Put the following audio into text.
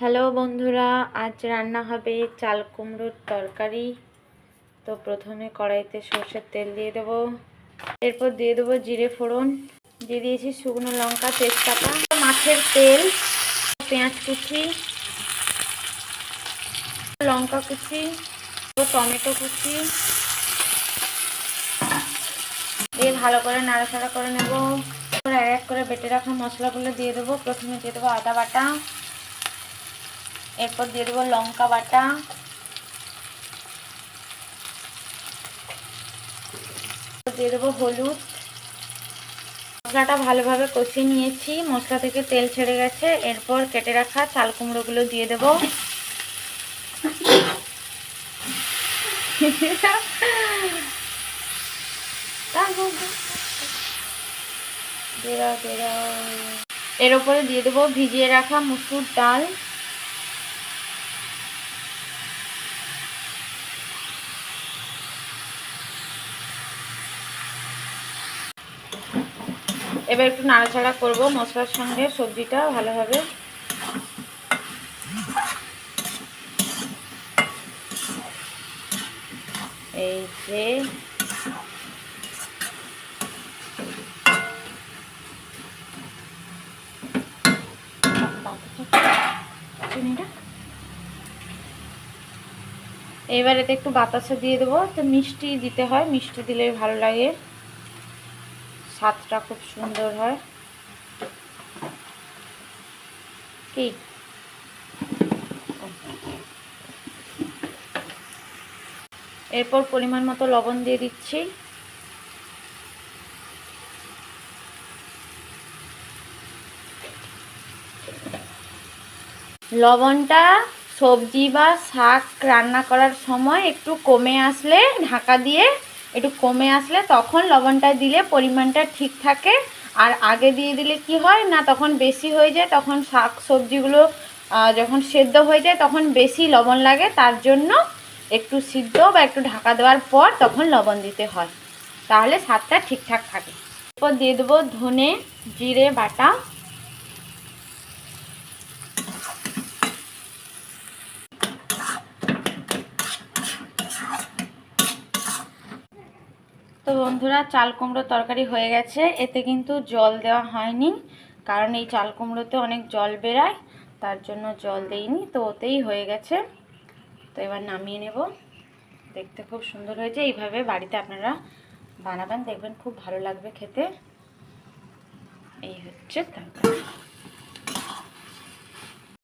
Hello বন্ধুরা, আজ রান্না হবে চাল কুমড়োর তরকারি। তো প্রথমে কড়াইতে সর্ষের তেল দিয়ে দেবো, এরপর দিয়ে দেবো জিরে ফোড়ন, দিয়ে দিয়েছি শুকনো লঙ্কা, তেজপাতা, মাছের তেল, পেঁয়াজ কুচি, লঙ্কা কুচি, টমেটো কুচি দিয়ে ভালো করে নাড়াচাড়া করে নেব। এক এক করে বেটে রাখা মশলাগুলো দিয়ে দেবো। প্রথমে দিয়ে দেবো আদা বাটা, এরপর দিয়ে দেবো লঙ্কা বাটা, দিয়ে দেবো হলুদ। মশলাটা ভালোভাবে কষিয়ে নিয়েছি, মশলা থেকে তেল ছেড়ে গেছে। এরপর কেটে রাখা চাল কুমড়োগুলো দিয়ে দেবো। এর উপরে দিয়ে দেবো ভিজিয়ে রাখা মুসুর ডাল, এবার একটু নাড়াচাড়া করব মশলার সঙ্গে সবজিটা ভালোভাবে। এই যে এবার এতে একটু বাতাসা দিয়ে দেবো। তো মিষ্টি দিতে হয়, মিষ্টি দিলে ভালো লাগে, স্বাদটা খুব সুন্দর হয়। কি এরপর পরিমাণ মতো লবণ দিয়ে দিচ্ছি। লবণটা সবজি বা শাক রান্না করার সময় একটু কমে আসলে, ঢাকা দিয়ে একটু কমে আসলে তখন লবণটা দিলে পরিমাণটা ঠিক থাকে। আর আগে দিয়ে দিলে কি হয় না, তখন বেশি হয়ে যায়, তখন শাক সবজিগুলো যখন সেদ্ধ হয়ে যায় তখন বেশি লবণ লাগে। তার জন্য একটু সিদ্ধ বা একটু ঢাকা দেওয়ার পর তখন লবণ দিতে হয়, তাহলে স্বাদটা ঠিকঠাক থাকে। এরপর দিয়ে দেবো ধনে জিরে বাটা, তো বন্ধুরা চাল কুমড়ো তরকারি হয়ে গেছে। এতে কিন্তু জল দেওয়া হয়নি, কারণ এই চাল কুমড়োতে অনেক জল বেরায়, তার জন্য জল দেইনি। তো ওতেই হয়ে গেছে। তো এবার নামিয়ে নেব। দেখতে খুব সুন্দর হয়েছে, এইভাবে বাড়িতে আপনারা বানাবেন, দেখবেন খুব ভালো লাগবে খেতে। এই হচ্ছে তরকারি।